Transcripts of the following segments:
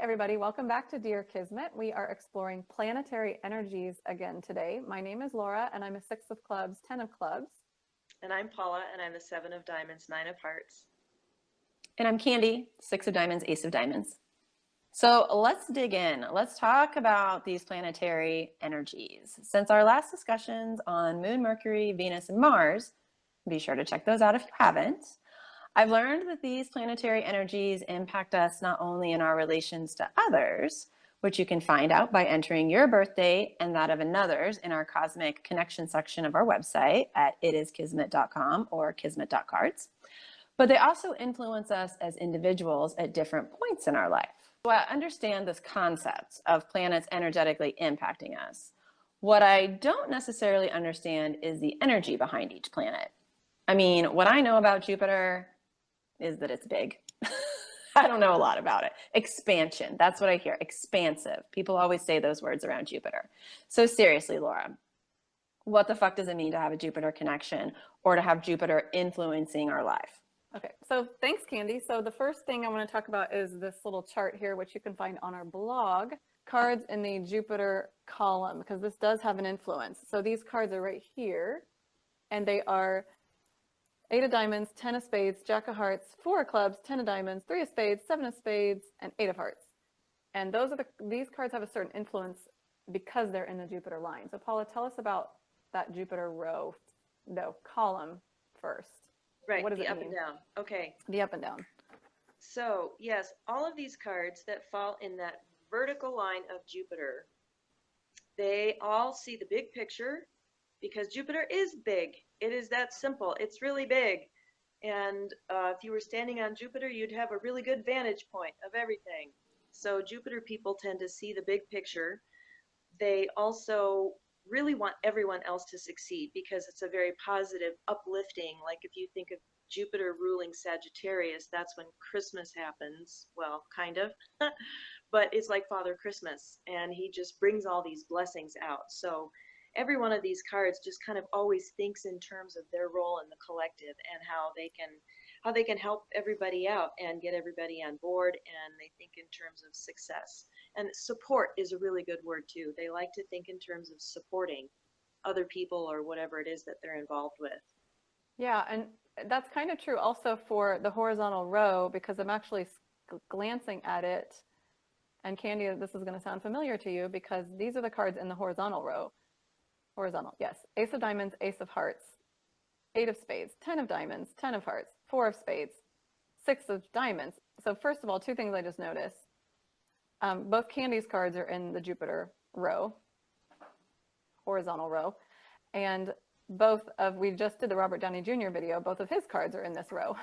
everybody. Welcome back to Dear Kismet. We are exploring planetary energies again today. My name is Laura, and I'm a 6 of clubs, 10 of clubs. And I'm Paula, and I'm the 7 of diamonds, 9 of hearts. And I'm Candy, 6 of diamonds, ace of diamonds. So let's dig in. Let's talk about these planetary energies. Since our last discussions on Moon, Mercury, Venus, and Mars, be sure to check those out if you haven't. I've learned that these planetary energies impact us not only in our relations to others, which you can find out by entering your birthday and that of another's in our cosmic connection section of our website at itiskismet.com or kismet.cards, but they also influence us as individuals at different points in our life. So I understand this concept of planets energetically impacting us. What I don't necessarily understand is the energy behind each planet. I mean, what I know about Jupiter is that it's big. I don't know a lot about it. Expansion, that's what I hear, expansive. People always say those words around Jupiter. So seriously, Laura, what the fuck does it mean to have a Jupiter connection or to have Jupiter influencing our life? Okay, so thanks, Candy. So the first thing I want to talk about is this little chart here, which you can find on our blog, cards in the Jupiter column, because this does have an influence. So these cards are right here, and they are 8 of diamonds, 10 of spades, jack of hearts, 4 of clubs, 10 of diamonds, 3 of spades, 7 of spades, and 8 of hearts. And these cards have a certain influence because they're in the Jupiter line. So Paula, tell us about that Jupiter column first. Right, What does the it up mean? and down. Okay. The up and down. So, yes, all of these cards that fall in that vertical line of Jupiter, they all see the big picture because Jupiter is big. It is that simple. It's really big. And if you were standing on Jupiter, you'd have a really good vantage point of everything. So Jupiter people tend to see the big picture. They also really want everyone else to succeed because it's a very positive, uplifting, like if you think of Jupiter ruling Sagittarius, that's when Christmas happens. Well, kind of. But it's like Father Christmas, and he just brings all these blessings out. So every one of these cards just kind of always thinks in terms of their role in the collective and how they can help everybody out and get everybody on board, and they think in terms of success. And support is a really good word too. They like to think in terms of supporting other people or whatever it is that they're involved with. Yeah, and that's kind of true also for the horizontal row, because I'm actually glancing at it. And Candy, this is going to sound familiar to you because these are the cards in the horizontal row. Horizontal, yes. Ace of diamonds, ace of hearts, 8 of spades, 10 of diamonds, 10 of hearts, 4 of spades, 6 of diamonds. So first of all, 2 things I just noticed. Both Candy's cards are in the Jupiter row, horizontal row. And we just did the Robert Downey Jr. video, both of his cards are in this row.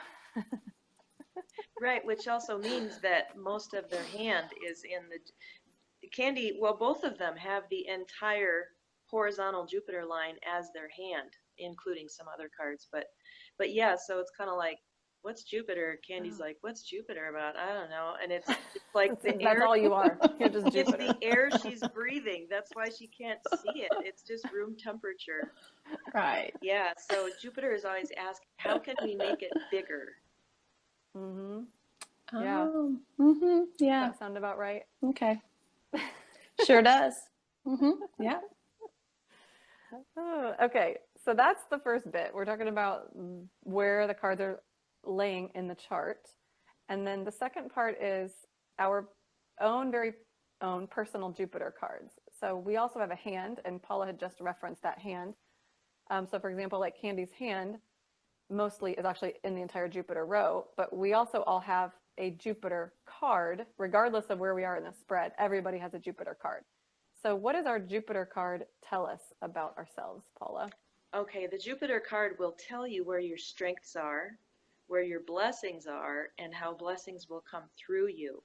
Right, which also means that most of their hand is in the Candy. Well, both of them have the entire horizontal Jupiter line as their hand, including some other cards. But yeah, so it's kind of like, what's Jupiter? Candy's like, what's Jupiter about? I don't know. And it's like the air. That's all you are. You're just It's Jupiter. the air she's breathing. That's why she can't see it. It's just room temperature. Right. Yeah, so Jupiter is always asking, how can we make it bigger? Mm-hmm. Yeah. Yeah. Does that sound about right? Okay. Sure does. Yeah. Oh, okay, so that's the first bit. We're talking about where the cards are laying in the chart. And then the second part is our very own personal Jupiter cards. So we also have a hand, and Paula had just referenced that hand. So for example, like Candy's hand mostly is actually in the entire Jupiter row, but we also all have a Jupiter card, regardless of where we are in the spread. Everybody has a Jupiter card. So what does our Jupiter card tell us about ourselves, Paula? Okay, the Jupiter card will tell you where your strengths are, where your blessings are, and how blessings will come through you.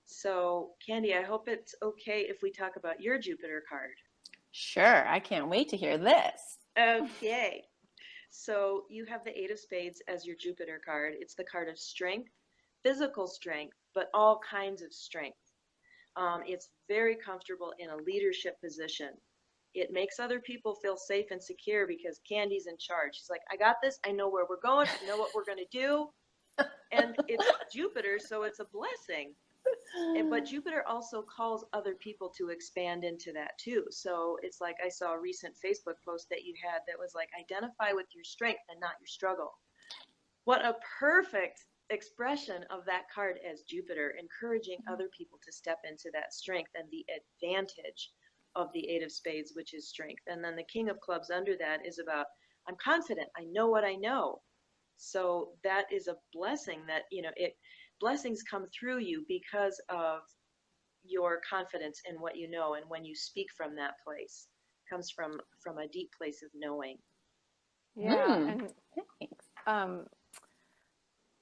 So, Candy, I hope it's okay if we talk about your Jupiter card. Sure, I can't wait to hear this. Okay. So you have the 8 of spades as your Jupiter card. It's the card of strength, physical strength, but all kinds of strength. It's very comfortable in a leadership position. It makes other people feel safe and secure because Candy's in charge. She's like, I got this. I know where we're going. I know what we're going to do. And it's Jupiter, so it's a blessing. But Jupiter also calls other people to expand into that too. So it's like I saw a recent Facebook post that you had that was like, identify with your strength and not your struggle. What a perfect expression of that card as Jupiter, encouraging other people to step into that strength and the advantage of the Eight of Spades, which is strength. And then the King of Clubs under that is about, I'm confident, I know what I know. So that is a blessing that, blessings come through you because of your confidence in what you know, and when you speak from that place, comes from a deep place of knowing. Yeah, Hmm. and Thanks.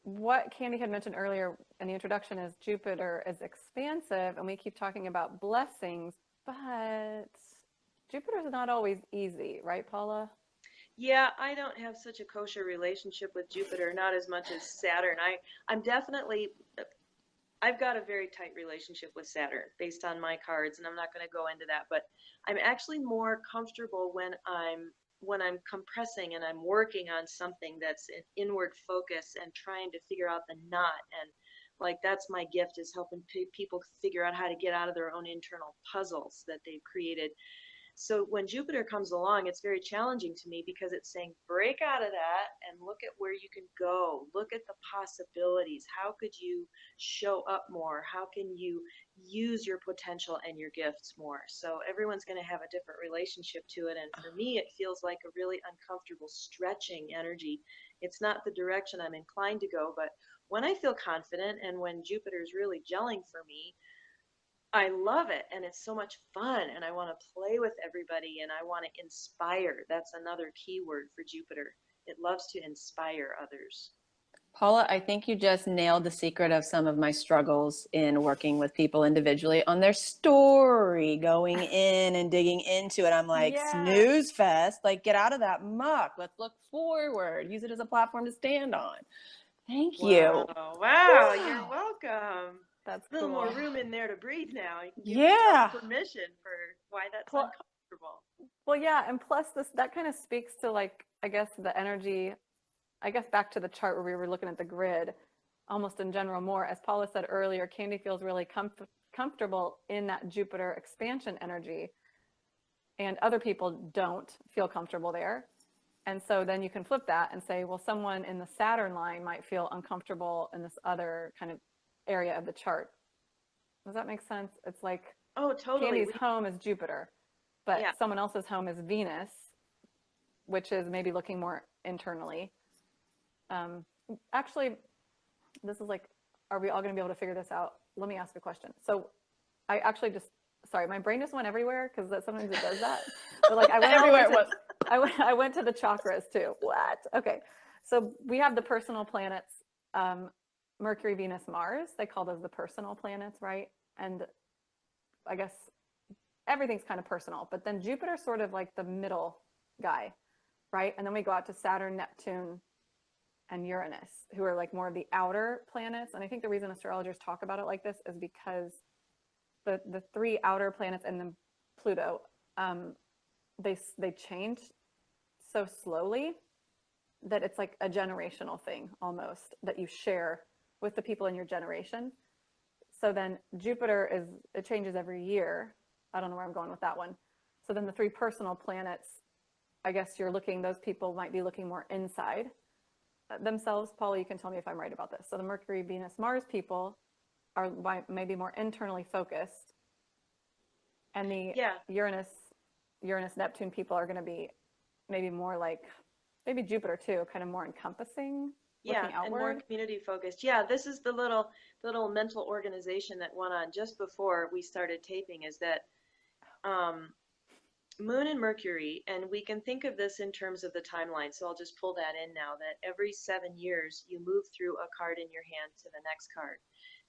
what Candy had mentioned earlier in the introduction is Jupiter is expansive, and we keep talking about blessings, but Jupiter is not always easy, right, Paula? Yeah, I don't have such a kosher relationship with Jupiter, not as much as Saturn. I'm definitely, I've got a very tight relationship with Saturn based on my cards, and I'm not going to go into that, but I'm actually more comfortable when I'm compressing and I'm working on something that's an inward focus and trying to figure out the knot. And like, that's my gift, is helping people figure out how to get out of their own internal puzzles that they've created. So when Jupiter comes along, it's very challenging to me because it's saying, break out of that and look at where you can go. Look at the possibilities. How could you show up more? How can you use your potential and your gifts more? So everyone's going to have a different relationship to it. And for me, it feels like a really uncomfortable stretching energy. It's not the direction I'm inclined to go, but when I feel confident and when Jupiter's really gelling for me, I love it, and it's so much fun, and I want to play with everybody, and I want to inspire. That's another key word for Jupiter. It loves to inspire others. Paula, I think you just nailed the secret of some of my struggles in working with people individually on their story, going in and digging into it. I'm like, Yes. snooze fest, like get out of that muck. Let's look forward, use it as a platform to stand on. Thank Wow, you. wow, you're welcome. That's A little more cool. room in there to breathe now. You can give yourself Yeah. permission for why that's Well, uncomfortable. well, yeah, and plus this that kind of speaks to, like, I guess the energy, I guess back to the chart where we were looking at the grid, almost in general more. As Paula said earlier, Candy feels really comfortable in that Jupiter expansion energy, and other people don't feel comfortable there. And so then you can flip that and say, well, someone in the Saturn line might feel uncomfortable in this other kind of area of the chart. Does that make sense? It's like Oh, totally. Candy's home is Jupiter, but Yeah. someone else's home is Venus, which is maybe looking more internally. Um, Actually, this is like, are we all going to be able to figure this out? Let me ask a question. So I actually just, sorry, my brain just went everywhere because sometimes it does that. But like I went Everywhere to, it was. I went to the chakras too. What? Okay. So we have the personal planets, Mercury, Venus, Mars. They call those the personal planets, right? And I guess everything's kind of personal, but then Jupiter's sort of like the middle guy, right? And then we go out to Saturn, Neptune, and Uranus, who are like more of the outer planets. And I think the reason astrologers talk about it like this is because the three outer planets and then Pluto, they change so slowly that it's like a generational thing almost that you share with the people in your generation. So then Jupiter it changes every year. I don't know where I'm going with that one. So then the three personal planets, I guess those people might be looking more inside themselves. Paula, you can tell me if I'm right about this. So the Mercury, Venus, Mars people are maybe more internally focused, and the Yeah. Uranus, Neptune people are going to be maybe more like maybe Jupiter too, kind of more encompassing, Yeah, looking and more outward. community focused. Yeah, this is the little mental organization that went on just before we started taping, is that um, Moon and Mercury, and we can think of this in terms of the timeline, so I'll just pull that in now, that every 7 years you move through a card in your hand to the next card.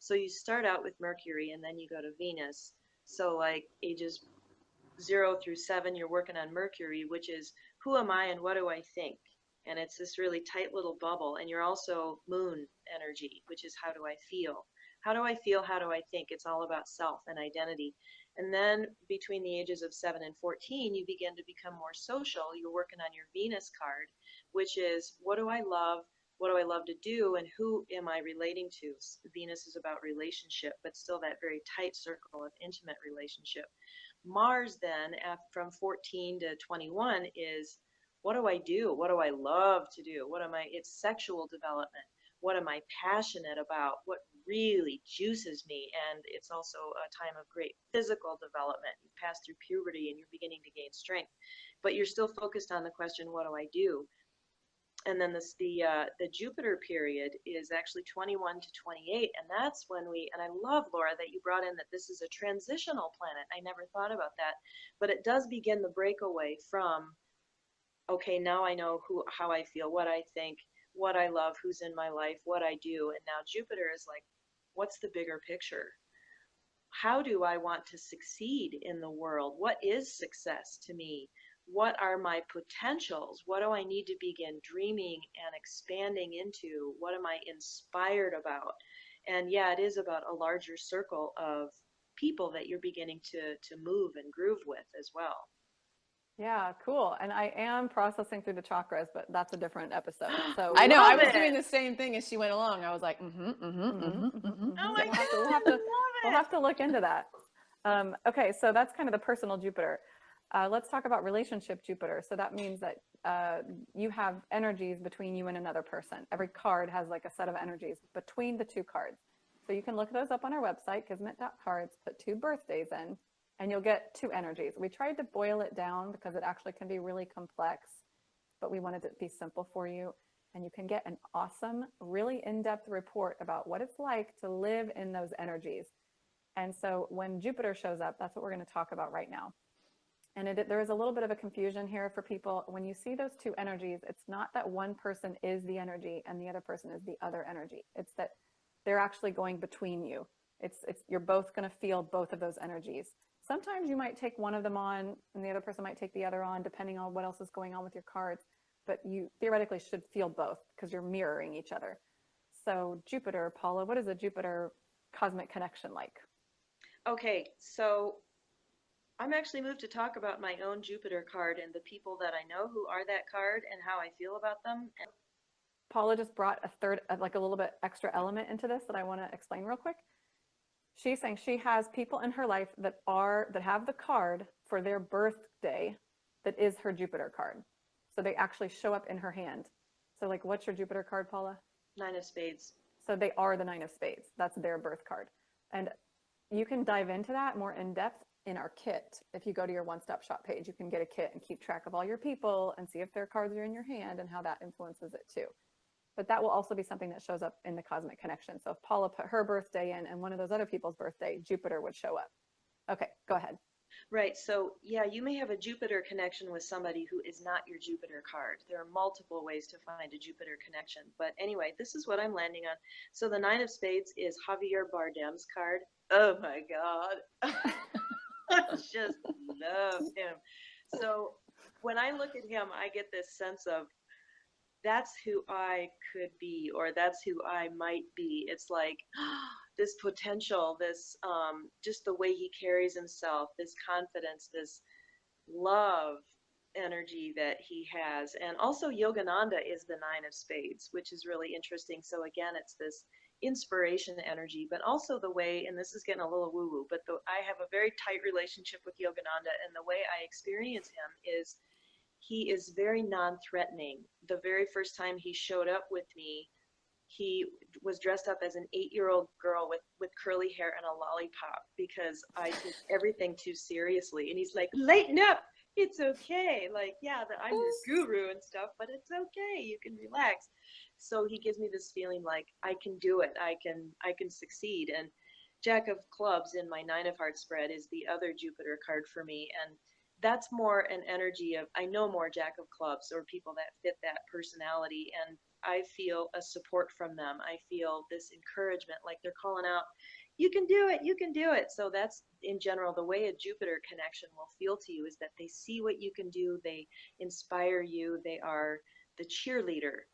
So you start out with Mercury and then you go to Venus. So like ages 0 through 7, you're working on Mercury, which is who am I and what do I think? And it's this really tight little bubble. And you're also Moon energy, which is how do I feel? How do I feel? How do I think? It's all about self and identity. And then between the ages of 7 and 14, you begin to become more social. You're working on your Venus card, which is what do I love? what do I love to do, and who am I relating to? Venus is about relationship, but still that very tight circle of intimate relationship. Mars then, from 14 to 21, is what do I do? What do I love to do? It's sexual development. What am I passionate about? What really juices me? And it's also a time of great physical development. You pass through puberty and you're beginning to gain strength, but you're still focused on the question, what do I do? And then the Jupiter period is actually 21 to 28, and that's when and I love, Laura, that you brought in that this is a transitional planet. I never thought about that, but it does begin the breakaway from, okay, now I know how I feel, what I think, what I love, who's in my life, what I do, and now Jupiter is like, what's the bigger picture? How do I want to succeed in the world? What is success to me? What are my potentials? What do I need to begin dreaming and expanding into? What am I inspired about? And yeah, it is about a larger circle of people that you're beginning to move and groove with as well. Yeah, cool. And I am processing through the chakras, but that's a different episode. So I know, I Love was doing it. the same thing as she went along. I was like, Oh my We'll God, we'll have to look into that. Okay, so that's kind of the personal Jupiter. Let's talk about relationship Jupiter. So that means that you have energies between you and another person. Every card has like a set of energies between the two cards. So you can look those up on our website, kismet.cards, put 2 birthdays in, and you'll get 2 energies. We tried to boil it down because it actually can be really complex, but we wanted it to be simple for you. And you can get an awesome, really in-depth report about what it's like to live in those energies. And so when Jupiter shows up, that's what we're going to talk about right now. And there is a little bit of a confusion here for people. When you see those 2 energies, it's not that one person is the energy and the other person is the other energy. It's that they're actually going between you. You're both going to feel both of those energies. Sometimes you might take one of them on and the other person might take the other on, depending on what else is going on with your cards. But you theoretically should feel both because you're mirroring each other. So Jupiter, Paula, what is a Jupiter cosmic connection like? Okay, so I'm actually moved to talk about my own Jupiter card and the people that I know who are that card and how I feel about them. And Paula just brought a third, like a little bit extra element into this that I want to explain real quick. She's saying she has people in her life that have the card for their birthday that is her Jupiter card. So they actually show up in her hand. So like, what's your Jupiter card, Paula? 9 of spades. So they are the 9 of spades. That's their birth card. And you can dive into that more in depth in our kit. If you go to your one-stop shop page, you can get a kit and keep track of all your people and see if their cards are in your hand and how that influences it too. But that will also be something that shows up in the cosmic connection. So if Paula put her birthday in and one of those other people's birthday, Jupiter would show up. Okay, go ahead. Right, so yeah, you may have a Jupiter connection with somebody who is not your Jupiter card. There are multiple ways to find a Jupiter connection. But anyway, this is what I'm landing on. So the 9 of spades is Javier Bardem's card. Oh my God. I just love him. So when I look at him, I get this sense of that's who I could be, or that's who I might be. It's like this potential, this just the way he carries himself, this confidence, this love energy that he has. And also Yogananda is the 9 of spades, which is really interesting. So again, it's this inspiration energy, but also the way, and this is getting a little woo-woo, but I have a very tight relationship with Yogananda, and the way I experience him is he is very non-threatening. The very first time he showed up with me, he was dressed up as an 8-year-old girl with curly hair and a lollipop because I took everything too seriously. And he's like, lighten up, it's okay. Like, yeah, I'm your guru and stuff, but it's okay, you can relax. So he gives me this feeling like I can do it, I can succeed. And Jack of Clubs in my 9 of Hearts spread is the other Jupiter card for me. And that's more an energy of, I know more Jack of Clubs or people that fit that personality, and I feel a support from them. I feel this encouragement, like they're calling out, you can do it, you can do it. So that's, in general, the way a Jupiter connection will feel to you is that they see what you can do, they inspire you, they are the cheerleader.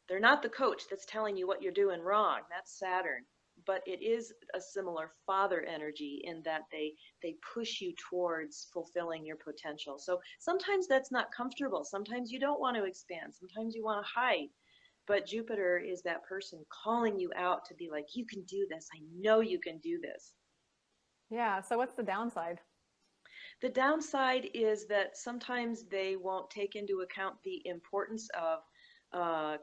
They're not the coach that's telling you what you're doing wrong. That's Saturn. But it is a similar father energy in that they push you towards fulfilling your potential. So sometimes that's not comfortable. Sometimes you don't want to expand. Sometimes you want to hide. But Jupiter is that person calling you out to be like, you can do this. I know you can do this. Yeah. So what's the downside? The downside is that sometimes they won't take into account the importance of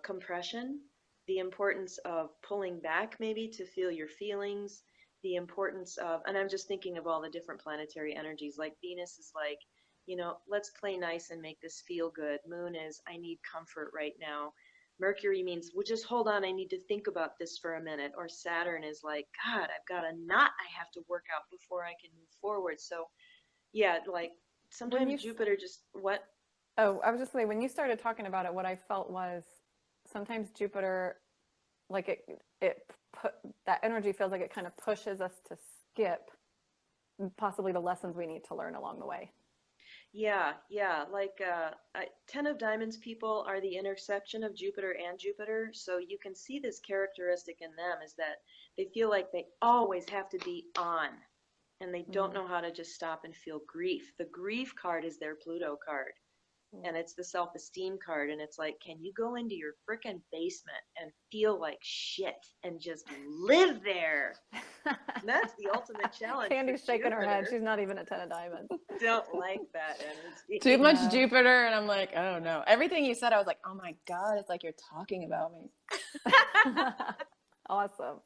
compression, the importance of pulling back maybe to feel your feelings, the importance of, and I'm just thinking of all the different planetary energies. Like Venus is like, let's play nice and make this feel good. Moon is, I need comfort right now. Mercury means, well, just hold on, I need to think about this for a minute. Or Saturn is like, God, I've got a knot I have to work out before I can move forward. So yeah, like sometimes Jupiter just, what? Oh, I was just saying, when you started talking about it, what I felt was sometimes Jupiter, like that energy feels like it kind of pushes us to skip possibly the lessons we need to learn along the way. Yeah, yeah. Like 10 of Diamonds people are the intersection of Jupiter and Jupiter. So you can see this characteristic in them is that they feel like they always have to be on. And they don't know how to just stop and feel grief. The grief card is their Pluto card. And it's the self-esteem card. And it's like, can you go into your frickin' basement and feel like shit and just live there? And that's the ultimate challenge. Candy's shaking her head. She's not even a 10 of Diamonds. Don't like that energy. Too much Jupiter, and I'm like, oh no. Everything you said, I was like, oh my God, it's like you're talking about me. Awesome.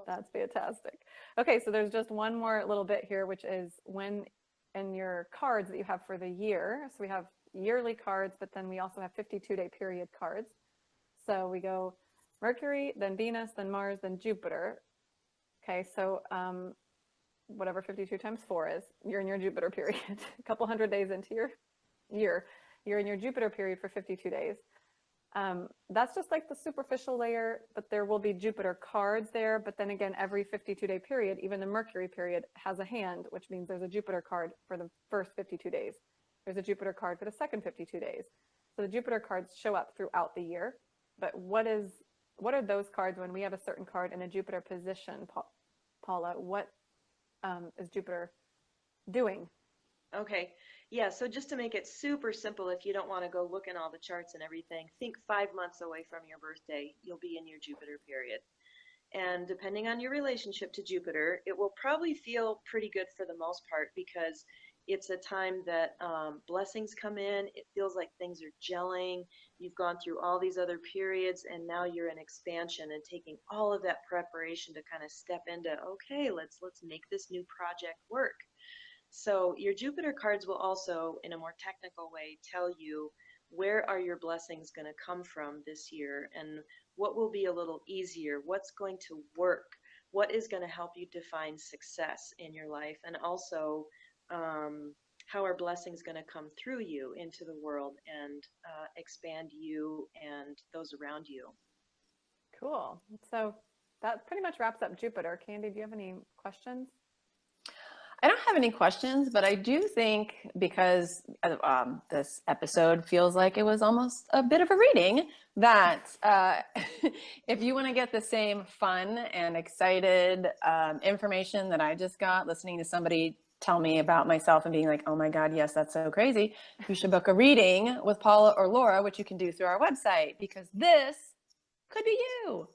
That's fantastic. Okay, so there's just one more little bit here, which is when in your cards that you have for the year. So we have yearly cards, but then we also have 52-day period cards. So we go Mercury, then Venus, then Mars, then Jupiter. Okay, so whatever 52 times 4 is, you're in your Jupiter period. A couple hundred days into your year, you're in your Jupiter period for 52 days. That's just like the superficial layer, but there will be Jupiter cards there. But then again, every 52-day period, even the Mercury period, has a hand, which means there's a Jupiter card for the first 52 days. There's a Jupiter card for the second 52 days. So the Jupiter cards show up throughout the year. But what are those cards when we have a certain card in a Jupiter position, Paula? What is Jupiter doing? Okay. Yeah, so just to make it super simple, if you don't want to go look in all the charts and everything, think 5 months away from your birthday, you'll be in your Jupiter period. And depending on your relationship to Jupiter, it will probably feel pretty good for the most part because it's a time that blessings come in. It feels like things are gelling. You've gone through all these other periods and now you're in expansion and taking all of that preparation to kind of step into, okay, let's make this new project work. So your Jupiter cards will also, in a more technical way, tell you where are your blessings going to come from this year and what will be a little easier, what's going to work, what is going to help you define success in your life, and also how are blessings going to come through you into the world and expand you and those around you. Cool. So that pretty much wraps up Jupiter. Candy, do you have any questions? I don't have any questions, but I do think because this episode feels like it was almost a bit of a reading, that if you want to get the same fun and excited information that I just got listening to somebody tell me about myself and being like, oh my God, yes, that's so crazy, you should book a reading with Paula or Laura, which you can do through our website, because this could be you.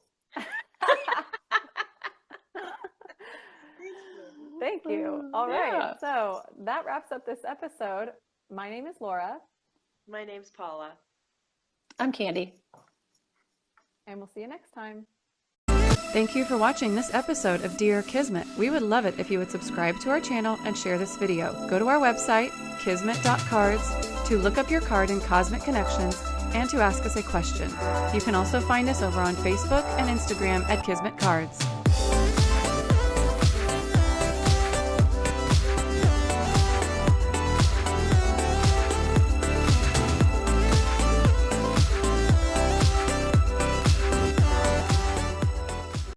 Thank you. All right. So that wraps up this episode. My name is Laura. My name's Paula. I'm Candy. And we'll see you next time. Thank you for watching this episode of Dear Kismet. We would love it if you would subscribe to our channel and share this video. Go to our website, kismet.cards, to look up your card in Cosmic Connections and to ask us a question. You can also find us over on Facebook and Instagram at Kismet Cards.